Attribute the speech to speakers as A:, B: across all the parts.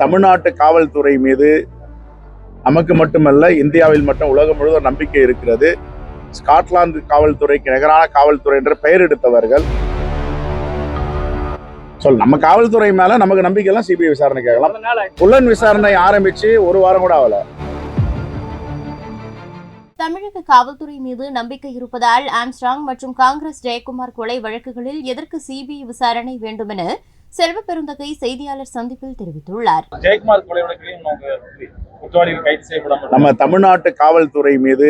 A: தமிழ்நாட்டு காவல்துறை மீது நமக்கு மட்டுமல்ல, இந்தியாவில் மட்டும் உலகம் முழுவதும் நம்பிக்கை இருக்கிறது. ஸ்காட்லாந்து காவல்துறைக்கு நிகரான காவல்துறை என்ற பெயர் எடுத்தவர்கள் நம்ம காவல்துறை மேல நமக்கு நம்பிக்கை எல்லாம் சிபிஐ விசாரணை கேட்கலாம். புலன் விசாரணை ஆரம்பிச்சு ஒரு வாரம் கூட ஆகல.
B: தமிழக காவல்துறை மீது நம்பிக்கை இருப்பதால் ஆம்ஸ்ட்ராங் மற்றும் காங்கிரஸ் ஜெயக்குமார் கொலை வழக்குகளில் எதற்கு சிபிஐ விசாரணை வேண்டும் என செல்வ பெருந்தகை செய்தியாளர் சந்திப்பில் தெரிவித்துள்ளார்.
C: ஜெயக்குமார் கொலை வழக்கில்
A: நம்ம தமிழ்நாட்டு காவல்துறை மீது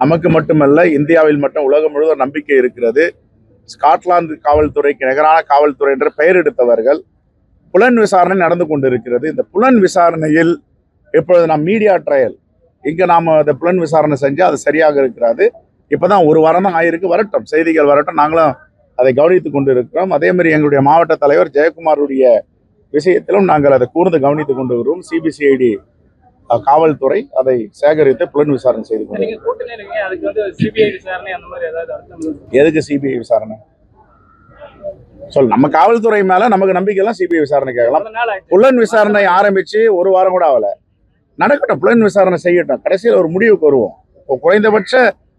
A: நமக்கு மட்டுமல்ல, இந்தியாவில் மட்டும் உலகம் முழுவதும் நம்பிக்கை இருக்கிறது. ஸ்காட்லாந்து காவல்துறைக்கு நிகரான காவல்துறை என்ற பெயர் எடுத்தவர்கள் புலன் விசாரணை நடந்து கொண்டிருக்கிறது. இந்த புலன் விசாரணையில் இப்பொழுது நாம் மீடியா ட்ரையல் இங்க நாம அந்த புலன் விசாரணை செஞ்சா அது சரியாக இருக்கிறது. இப்பதான் ஒரு வாரம் தான் ஆயிருக்கு. வரட்டும், செய்திகள் வரட்டும், நாங்களும் அதை கவனித்துக் கொண்டிருக்கிறோம். அதே மாதிரி எங்களுடைய மாவட்ட தலைவர் ஜெயக்குமாருடைய விஷயத்திலும் நாங்கள் அதை கூர்ந்து கவனித்துக் கொண்டு வருவோம். சிபிசிஐடி காவல்துறை அதை சேகரித்து புலன் விசாரணை செய்து கொண்டிருக்கிறோம். எதுக்கு சிபிஐ விசாரணை? நம்ம காவல்துறை மேல நமக்கு நம்பிக்கை எல்லாம் சிபிஐ விசாரணை கேட்கலாம். புலன் விசாரணை ஆரம்பிச்சு ஒரு வாரம் கூட ஆகல. நடக்கட்டும், புலன் விசாரணை செய்யட்டும், கடைசியில் ஒரு முடிவுக்கு வருவோம். குறைந்தபட்ச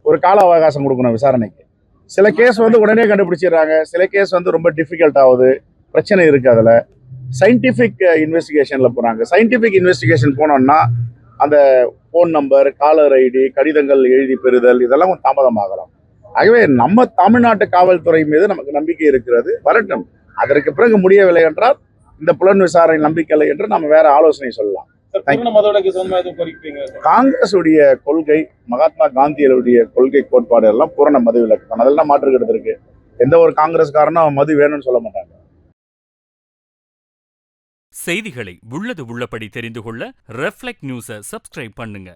A: ஒரு கால அவகாசம் கொடுக்கணும் விசாரணைக்கு. சில கேஸ் உடனே கண்டுபிடிச்சிடுறாங்க, சில கேஸ் ரொம்ப டிஃபிகல்ட் ஆகுது, பிரச்சனை இருக்கு. அதில் சயின்டிஃபிக் இன்வெஸ்டிகேஷன்ல போறாங்க. சயின்டிஃபிக் இன்வெஸ்டிகேஷன் போனோம்னா அந்த போன் நம்பர், காலர் ஐடி, கடிதங்கள் எழுதி பெறுதல் இதெல்லாம் தாமதமாகலாம். ஆகவே நம்ம தமிழ்நாட்டு காவல்துறை மீது நமக்கு நம்பிக்கை இருக்கிறது. வரட்டும், அதற்கு பிறகு முடியவில்லை என்றால் இந்த புலன் விசாரணை நம்பிக்கை இல்லை என்று நம்ம வேற ஆலோசனை சொல்லலாம். காங்கிரஸ் உடைய கொள்கை, மகாத்மா காந்தியுடைய கொள்கை கோட்பாடு எல்லாம் பூரண மது விலக்கு. அதெல்லாம் மாற்றுகிறது இருக்கு. எந்த ஒரு காங்கிரஸ்காரனும் மது வேணும்னு சொல்ல மாட்டாங்க.
D: செய்திகளை உள்ளது உள்ளபடி தெரிந்து கொள்ள ரெஃப்ளெக்ட் நியூஸை சப்ஸ்கிரைப் பண்ணுங்க.